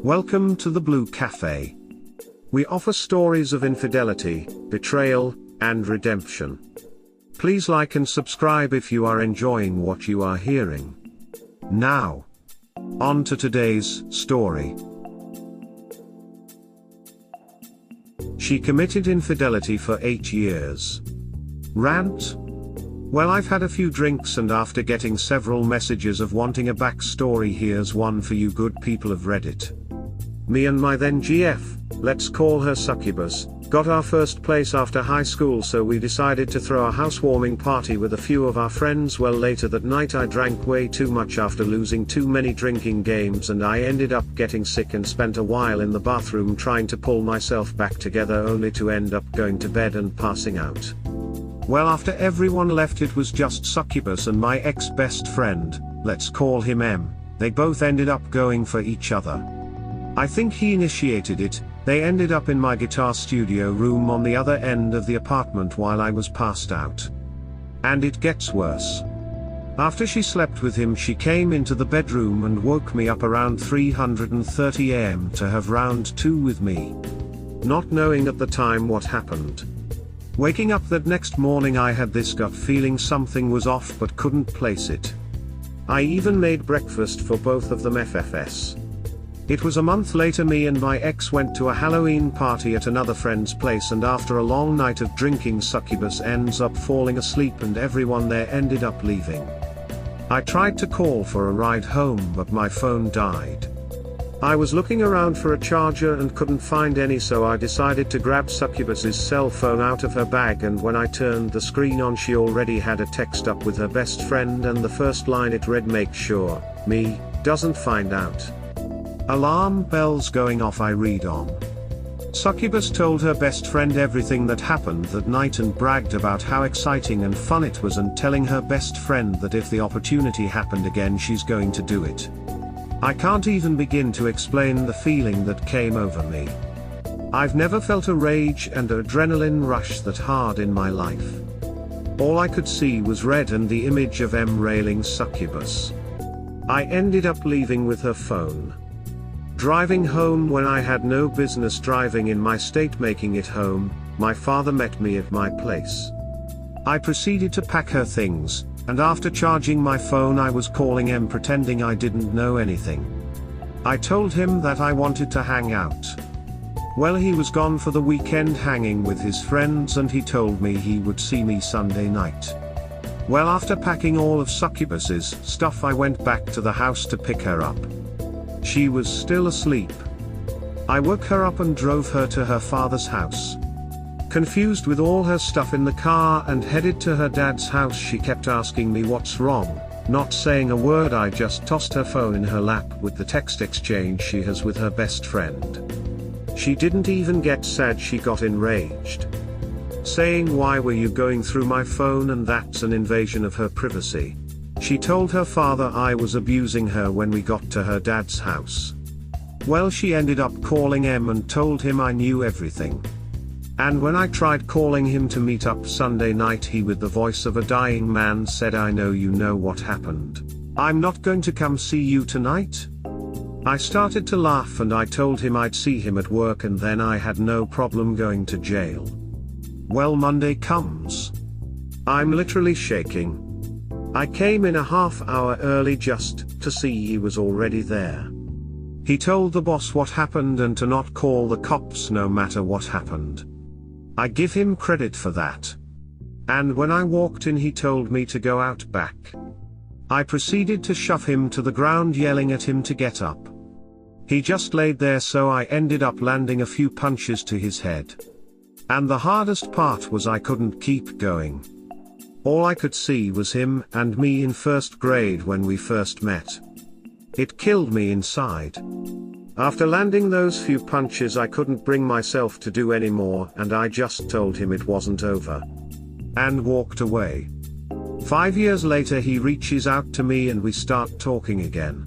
Welcome to the Blue Cafe. We offer stories of infidelity, betrayal, and redemption. Please like and subscribe if you are enjoying what you are hearing. Now, on to today's story. She committed infidelity for 8 years. Rant? Well, I've had a few drinks, and after getting several messages of wanting a backstory, here's one for you good people of Reddit. Me and my then GF, let's call her Succubus, got our first place after high school, so we decided to throw a housewarming party with a few of our friends. Well, later that night I drank way too much after losing too many drinking games, and I ended up getting sick and spent a while in the bathroom trying to pull myself back together, only to end up going to bed and passing out. Well, after everyone left, it was just Succubus and my ex-best friend, let's call him M. They both ended up going for each other. I think he initiated it. They ended up in my guitar studio room on the other end of the apartment while I was passed out. And it gets worse. After she slept with him, she came into the bedroom and woke me up around 3:30 am to have round 2 with me. Not knowing at the time what happened. Waking up that next morning, I had this gut feeling something was off but couldn't place it. I even made breakfast for both of them FFS. It was a month later, me and my ex went to a Halloween party at another friend's place, and after a long night of drinking, Succubus ends up falling asleep and everyone there ended up leaving. I tried to call for a ride home, but my phone died. I was looking around for a charger and couldn't find any, so I decided to grab Succubus's cell phone out of her bag, and when I turned the screen on, she already had a text up with her best friend, and the first line it read, "Make sure me doesn't find out." Alarm bells going off, I read on. Succubus told her best friend everything that happened that night and bragged about how exciting and fun it was, and telling her best friend that if the opportunity happened again, she's going to do it. I can't even begin to explain the feeling that came over me. I've never felt a rage and adrenaline rush that hard in my life. All I could see was red and the image of M railing Succubus. I ended up leaving with her phone. Driving home when I had no business driving in my state, making it home, my father met me at my place. I proceeded to pack her things, and after charging my phone, I was calling M pretending I didn't know anything. I told him that I wanted to hang out. Well, he was gone for the weekend hanging with his friends, and he told me he would see me Sunday night. Well, after packing all of Succubus's stuff, I went back to the house to pick her up. She was still asleep. I woke her up and drove her to her father's house. Confused with all her stuff in the car and headed to her dad's house, she kept asking me what's wrong. Not saying a word, I just tossed her phone in her lap with the text exchange she has with her best friend. She didn't even get sad, she got enraged. Saying, "Why were you going through my phone?" and that's an invasion of her privacy. She told her father I was abusing her when we got to her dad's house. Well, she ended up calling M and told him I knew everything. And when I tried calling him to meet up Sunday night, he, with the voice of a dying man, said, "I know you know what happened. I'm not going to come see you tonight." I started to laugh and I told him I'd see him at work, and then I had no problem going to jail. Well, Monday comes. I'm literally shaking. I came in a half hour early just to see he was already there. He told the boss what happened and to not call the cops no matter what happened. I give him credit for that. And when I walked in, he told me to go out back. I proceeded to shove him to the ground, yelling at him to get up. He just laid there, so I ended up landing a few punches to his head. And the hardest part was I couldn't keep going. All I could see was him and me in first grade when we first met. It killed me inside. After landing those few punches, I couldn't bring myself to do any more, and I just told him it wasn't over. And walked away. 5 years later, he reaches out to me and we start talking again.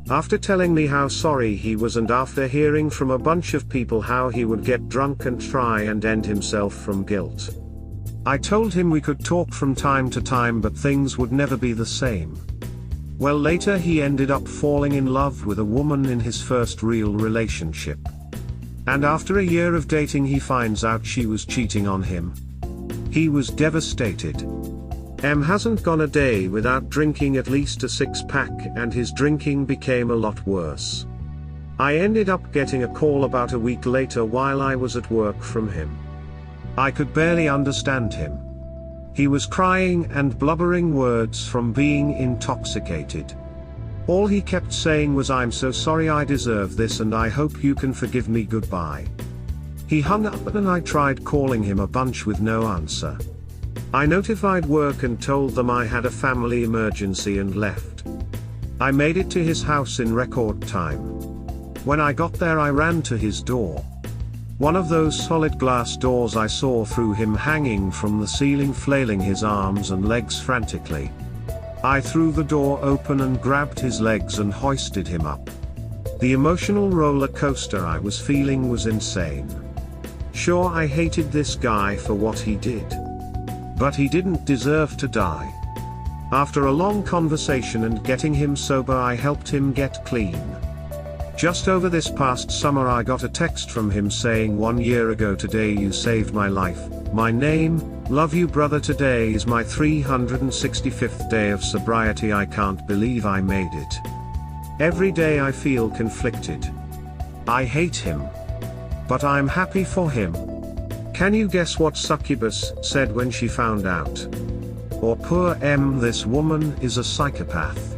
After telling me how sorry he was, and after hearing from a bunch of people how he would get drunk and try and end himself from guilt. I told him we could talk from time to time, but things would never be the same. Well, later he ended up falling in love with a woman in his first real relationship. And after a year of dating he finds out she was cheating on him. He was devastated. M hasn't gone a day without drinking at least a 6-pack, and his drinking became a lot worse. I ended up getting a call about a week later while I was at work from him. I could barely understand him. He was crying and blubbering words from being intoxicated. All he kept saying was, "I'm so sorry, I deserve this, and I hope you can forgive me, goodbye." He hung up and I tried calling him a bunch with no answer. I notified work and told them I had a family emergency and left. I made it to his house in record time. When I got there I ran to his door. One of those solid glass doors I saw through him hanging from the ceiling, flailing his arms and legs frantically. I threw the door open and grabbed his legs and hoisted him up. The emotional roller coaster I was feeling was insane. Sure, I hated this guy for what he did. But he didn't deserve to die. After a long conversation and getting him sober, I helped him get clean. Just over this past summer I got a text from him saying, "1 year ago today you saved my life. My name, love you brother. Today is my 365th day of sobriety. I can't believe I made it. Every day I feel conflicted. I hate him. But I'm happy for him." Can you guess what Succubus said when she found out? Or poor M, this woman is a psychopath.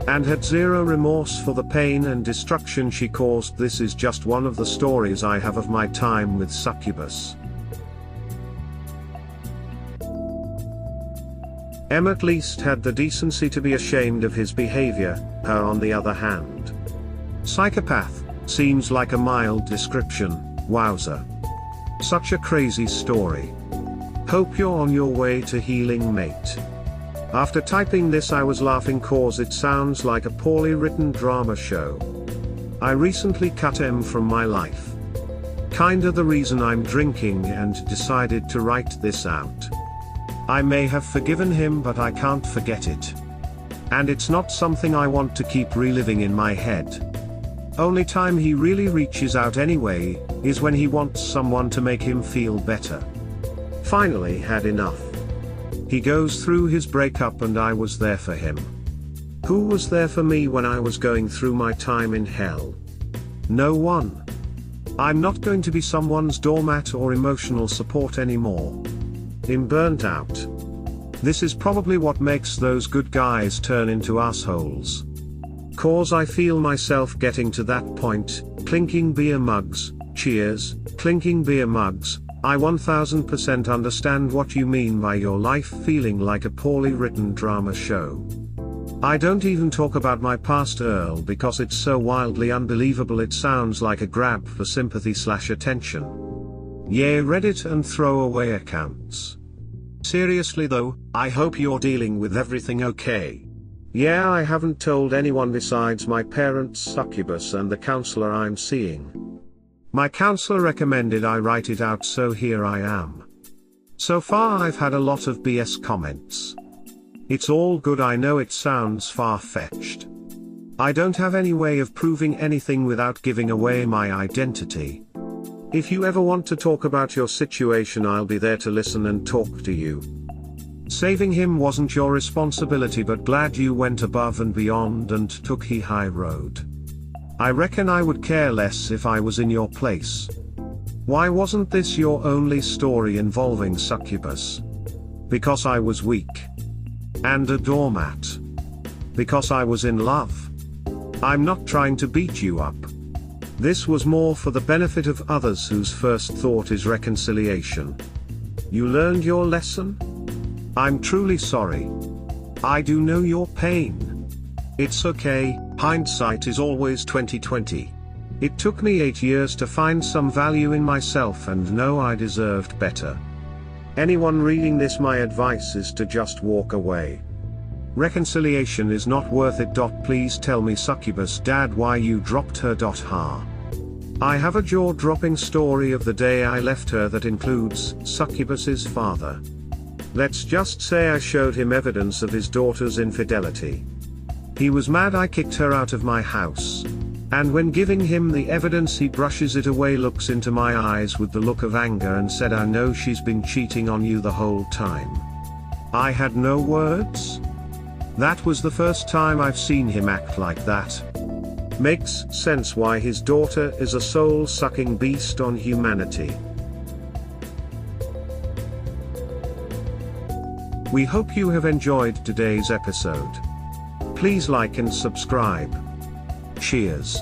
And had zero remorse for the pain and destruction she caused. This is just one of the stories I have of my time with Succubus. M at least had the decency to be ashamed of his behavior. Her, on the other hand. Psychopath seems like a mild description. Wowza. Such a crazy story. Hope you're on your way to healing, mate. After typing this I was laughing cause it sounds like a poorly written drama show. I recently cut M from my life. Kinda the reason I'm drinking, and decided to write this out. I may have forgiven him but I can't forget it. And it's not something I want to keep reliving in my head. Only time he really reaches out anyway, is when he wants someone to make him feel better. Finally had enough. He goes through his breakup and I was there for him. Who was there for me when I was going through my time in hell? No one. I'm not going to be someone's doormat or emotional support anymore. I'm burnt out. This is probably what makes those good guys turn into assholes. Cause I feel myself getting to that point, clinking beer mugs, cheers, clinking beer mugs. I 1000% understand what you mean by your life feeling like a poorly written drama show. I don't even talk about my past Earl because it's so wildly unbelievable it sounds like a grab for sympathy/attention. Yeah, Reddit and throwaway accounts. Seriously though, I hope you're dealing with everything okay. Yeah, I haven't told anyone besides my parents, Succubus, and the counselor I'm seeing. My counselor recommended I write it out, so here I am. So far I've had a lot of BS comments. It's all good. I know it sounds far-fetched. I don't have any way of proving anything without giving away my identity. If you ever want to talk about your situation, I'll be there to listen and talk to you. Saving him wasn't your responsibility, but glad you went above and beyond and took the high road. I reckon I would care less if I was in your place. Why wasn't this your only story involving Succubus? Because I was weak. And a doormat. Because I was in love. I'm not trying to beat you up. This was more for the benefit of others whose first thought is reconciliation. You learned your lesson? I'm truly sorry. I do know your pain. It's okay, hindsight is always 20/20. It took me 8 years to find some value in myself and know I deserved better. Anyone reading this, my advice is to just walk away. Reconciliation is not worth it. Please tell me, Succubus dad, why you dropped her. Ha. I have a jaw-dropping story of the day I left her that includes Succubus's father. Let's just say I showed him evidence of his daughter's infidelity. He was mad I kicked her out of my house. And when giving him the evidence, he brushes it away, looks into my eyes with the look of anger, and said, "I know she's been cheating on you the whole time." I had no words. That was the first time I've seen him act like that. Makes sense why his daughter is a soul-sucking beast on humanity. We hope you have enjoyed today's episode. Please like and subscribe. Cheers.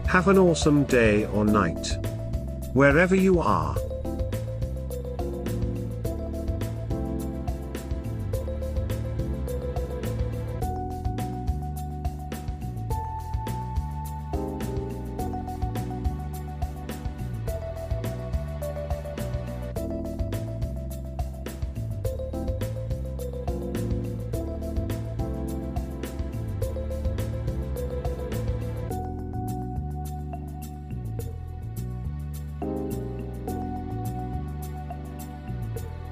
Have an awesome day or night, wherever you are.